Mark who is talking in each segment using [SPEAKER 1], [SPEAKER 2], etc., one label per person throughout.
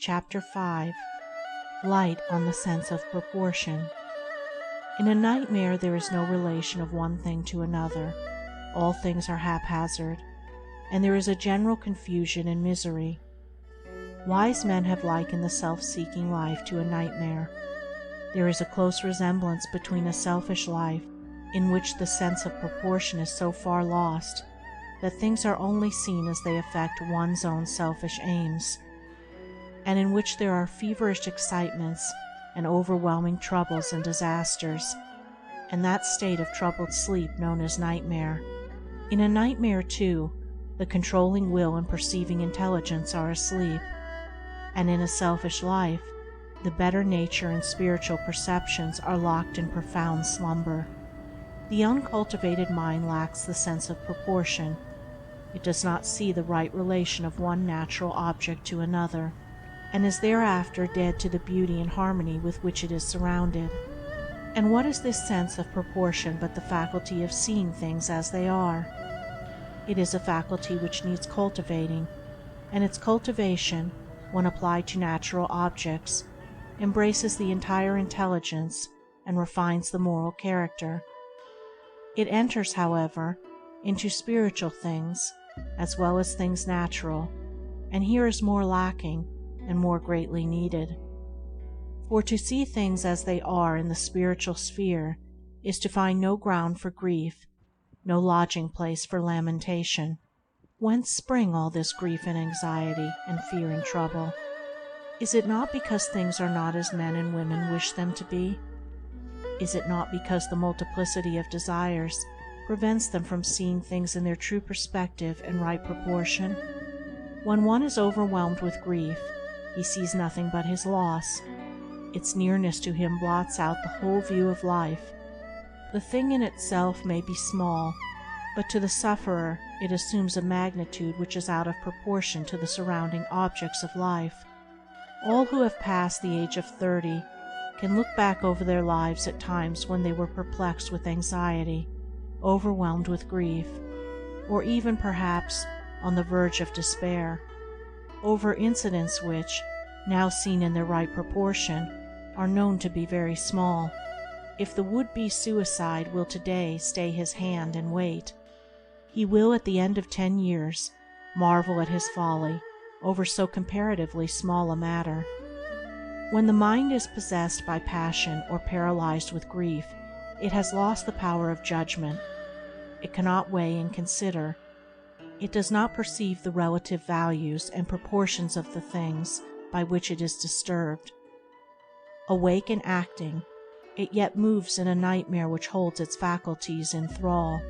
[SPEAKER 1] Chapter 5. Light on the Sense of Proportion. In a nightmare there is no relation of one thing to another. All things are haphazard, and there is a general confusion and misery. Wise men have likened the self-seeking life to a nightmare. There is a close resemblance between a selfish life, in which the sense of proportion is so far lost that things are only seen as they affect one's own selfish aims, and in which there are feverish excitements and overwhelming troubles and disasters, and that state of troubled sleep known as nightmare. In a nightmare, too, the controlling will and perceiving intelligence are asleep, and in a selfish life, the better nature and spiritual perceptions are locked in profound slumber. The uncultivated mind lacks the sense of proportion. It does not see the right relation of one natural object to another, and is thereafter dead to the beauty and harmony with which it is surrounded. And what is this sense of proportion but the faculty of seeing things as they are? It is a faculty which needs cultivating, and its cultivation, when applied to natural objects, embraces the entire intelligence and refines the moral character. It enters, however, into spiritual things as well as things natural, and here is more lacking and more greatly needed. For to see things as they are in the spiritual sphere is to find no ground for grief, no lodging place for lamentation. Whence spring all this grief and anxiety and fear and trouble? Is it not because things are not as men and women wish them to be? Is it not because the multiplicity of desires prevents them from seeing things in their true perspective and right proportion? When one is overwhelmed with grief, he sees nothing but his loss. Its nearness to him blots out the whole view of life. The thing in itself may be small, but to the sufferer it assumes a magnitude which is out of proportion to the surrounding objects of life. All who have passed the age of 30 can look back over their lives at times when they were perplexed with anxiety, overwhelmed with grief, or even perhaps on the verge of despair, over incidents which, now seen in their right proportion, are known to be very small. If the would-be suicide will today stay his hand and wait, he will at the end of 10 years marvel at his folly over so comparatively small a matter. When the mind is possessed by passion or paralyzed with grief, it has lost the power of judgment. It cannot weigh and consider. It does not perceive the relative values and proportions of the things by which it is disturbed. Awake and acting, it yet moves in a nightmare which holds its faculties in thrall.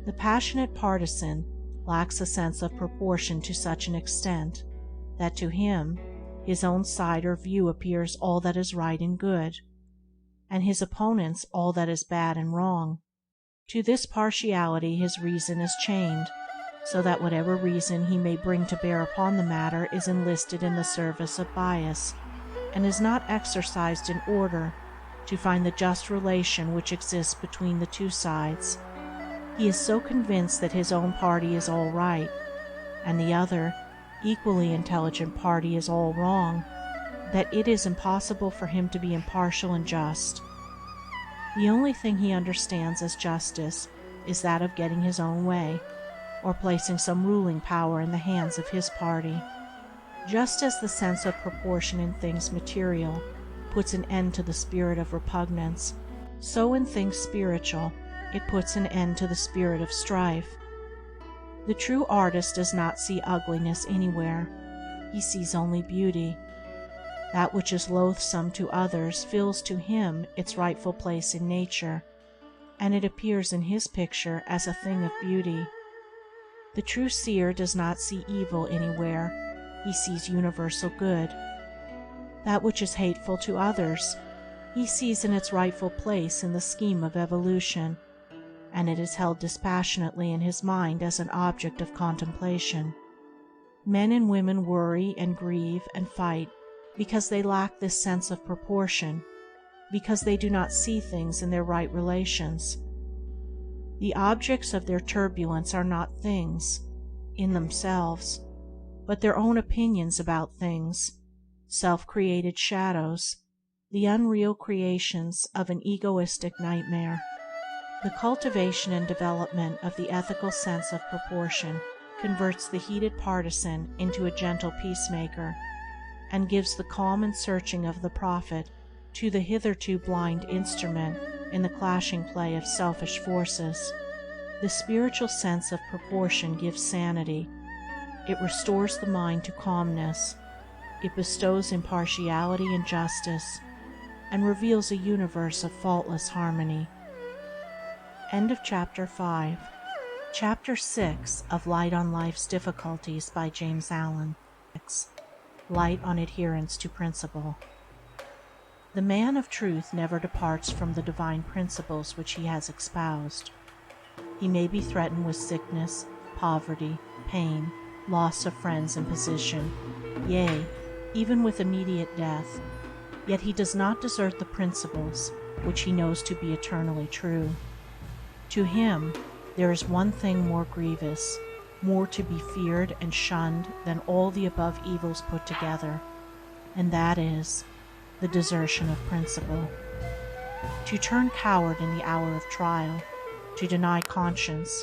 [SPEAKER 1] The passionate partisan lacks a sense of proportion to such an extent that to him his own side or view appears all that is right and good, and his opponent's all that is bad and wrong. To this partiality his reason is chained, so that whatever reason he may bring to bear upon the matter is enlisted in the service of bias, and is not exercised in order to find the just relation which exists between the two sides. He is so convinced that his own party is all right, and the other, equally intelligent party is all wrong, that it is impossible for him to be impartial and just. The only thing he understands as justice is that of getting his own way, or placing some ruling power in the hands of his party. Just as the sense of proportion in things material puts an end to the spirit of repugnance, so in things spiritual it puts an end to the spirit of strife. The true artist does not see ugliness anywhere. He sees only beauty. That which is loathsome to others fills to him its rightful place in nature, and it appears in his picture as a thing of beauty. The true seer does not see evil anywhere. He sees universal good. That which is hateful to others, he sees in its rightful place in the scheme of evolution, and it is held dispassionately in his mind as an object of contemplation. Men and women worry and grieve and fight because they lack this sense of proportion, because they do not see things in their right relations. The objects of their turbulence are not things in themselves, but their own opinions about things, self-created shadows, the unreal creations of an egoistic nightmare. The cultivation and development of the ethical sense of proportion converts the heated partisan into a gentle peacemaker, and gives the calm and searching of the prophet to the hitherto blind instrument in the clashing play of selfish forces. The spiritual sense of proportion gives sanity. It restores the mind to calmness. It bestows impartiality and justice, and reveals a universe of faultless harmony. End of Chapter 5. Chapter 6 of Light on Life's Difficulties by James Allen. Light on Adherence to Principle. The man of truth never departs from the divine principles which he has espoused. He may be threatened with sickness, poverty, pain, loss of friends and position, yea, even with immediate death, yet he does not desert the principles which he knows to be eternally true. To him there is one thing more grievous, more to be feared and shunned than all the above evils put together, and that is the desertion of principle. To turn coward in the hour of trial, to deny conscience,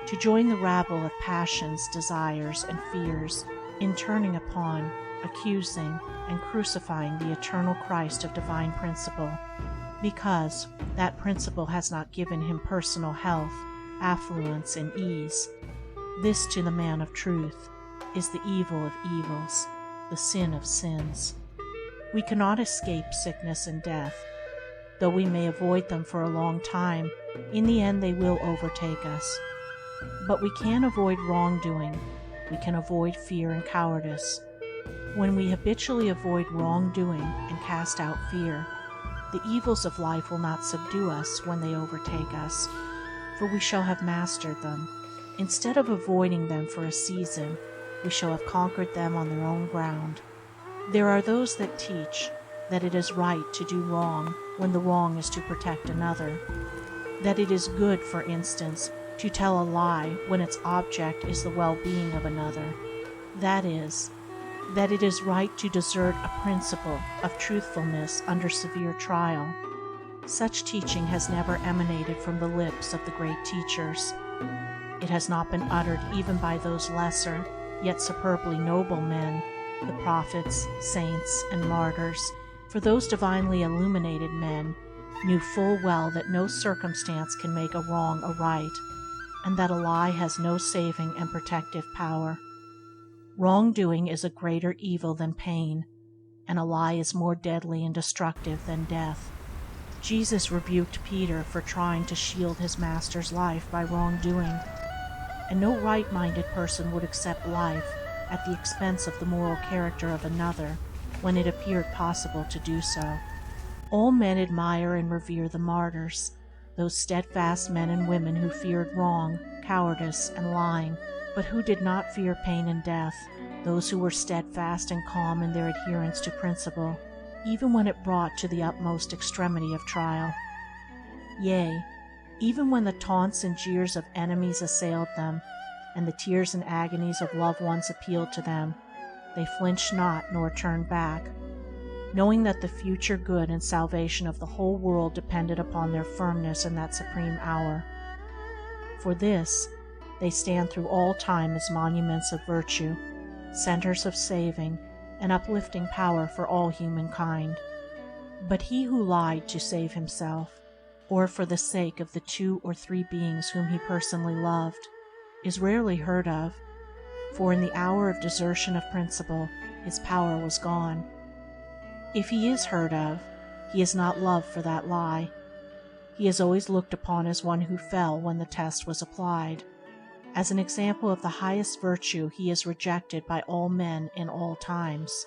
[SPEAKER 1] to join the rabble of passions, desires, and fears in turning upon, accusing, and crucifying the eternal Christ of divine principle, because that principle has not given him personal health, affluence, and ease. This, to the man of truth, is the evil of evils, the sin of sins. We cannot escape sickness and death. Though we may avoid them for a long time, in the end they will overtake us. But we can avoid wrongdoing. We can avoid fear and cowardice. When we habitually avoid wrongdoing and cast out fear, the evils of life will not subdue us when they overtake us, for we shall have mastered them. Instead of avoiding them for a season, we shall have conquered them on their own ground. There are those that teach that it is right to do wrong when the wrong is to protect another, that it is good, for instance, to tell a lie when its object is the well-being of another, that is, that it is right to desert a principle of truthfulness under severe trial. Such teaching has never emanated from the lips of the great teachers. It has not been uttered even by those lesser, yet superbly noble men, the prophets, saints, and martyrs, for those divinely illuminated men knew full well that no circumstance can make a wrong a right, and that a lie has no saving and protective power. Wrongdoing is a greater evil than pain, and a lie is more deadly and destructive than death. Jesus rebuked Peter for trying to shield his master's life by wrongdoing, and no right-minded person would accept life at the expense of the moral character of another when it appeared possible to do so. All men admire and revere the martyrs, those steadfast men and women who feared wrong, cowardice, and lying, but who did not fear pain and death, those who were steadfast and calm in their adherence to principle, even when it brought to the utmost extremity of trial. Yea, even when the taunts and jeers of enemies assailed them, and the tears and agonies of loved ones appealed to them, they flinched not nor turned back, knowing that the future good and salvation of the whole world depended upon their firmness in that supreme hour. For this, they stand through all time as monuments of virtue, centers of saving and uplifting power for all humankind. But he who lied to save himself, or for the sake of the 2 or 3 beings whom he personally loved, is rarely heard of, for in the hour of desertion of principle his power was gone. If he is heard of, he is not loved for that lie. He is always looked upon as one who fell when the test was applied. As an example of the highest virtue he is rejected by all men in all times.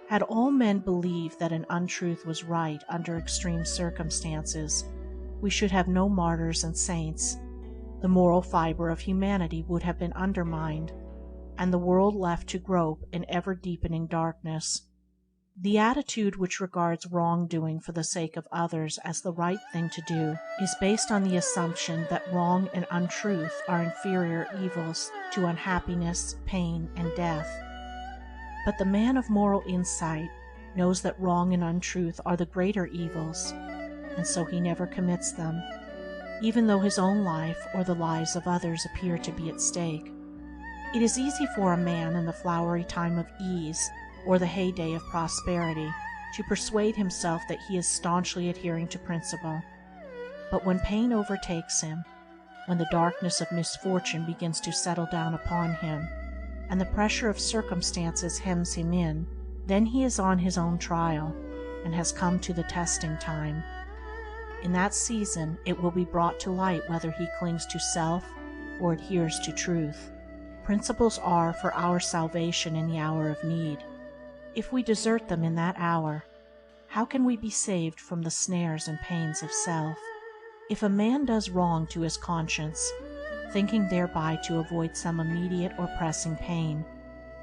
[SPEAKER 1] Had all men believed that an untruth was right under extreme circumstances, we should have no martyrs and saints. The moral fiber of humanity would have been undermined, and the world left to grope in ever-deepening darkness. The attitude which regards wrongdoing for the sake of others as the right thing to do is based on the assumption that wrong and untruth are inferior evils to unhappiness, pain, and death. But the man of moral insight knows that wrong and untruth are the greater evils, and so he never commits them, even though his own life or the lives of others appear to be at stake. It is easy for a man in the flowery time of ease or the heyday of prosperity to persuade himself that he is staunchly adhering to principle. But when pain overtakes him, when the darkness of misfortune begins to settle down upon him, and the pressure of circumstances hems him in, then he is on his own trial, and has come to the testing time. In that season it will be brought to light whether he clings to self or adheres to truth. Principles are for our salvation in the hour of need. If we desert them in that hour, how can we be saved from the snares and pains of self? If a man does wrong to his conscience, thinking thereby to avoid some immediate or pressing pain,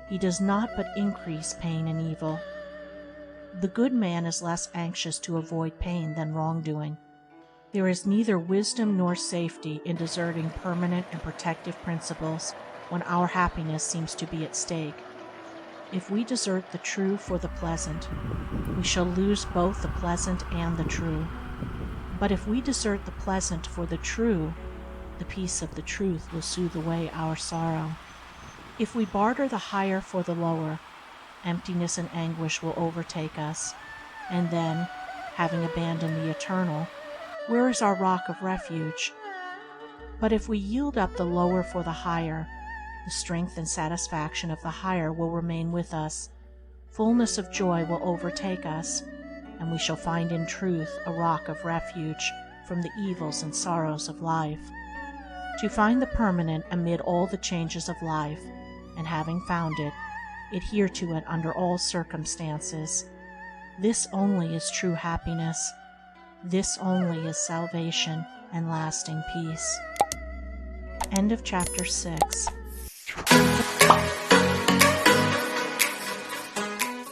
[SPEAKER 1] he does not but increase pain and evil. The good man is less anxious to avoid pain than wrongdoing. There is neither wisdom nor safety in deserting permanent and protective principles when our happiness seems to be at stake. If we desert the true for the pleasant, we shall lose both the pleasant and the true. But if we desert the pleasant for the true, the peace of the truth will soothe away our sorrow. If we barter the higher for the lower, emptiness and anguish will overtake us, and then, having abandoned the eternal, where is our rock of refuge? But if we yield up the lower for the higher, the strength and satisfaction of the higher will remain with us, fullness of joy will overtake us, and we shall find in truth a rock of refuge from the evils and sorrows of life. To find the permanent amid all the changes of life, and having found it, adhere to it under all circumstances. This only is true happiness. This only is salvation and lasting peace. End of chapter 6.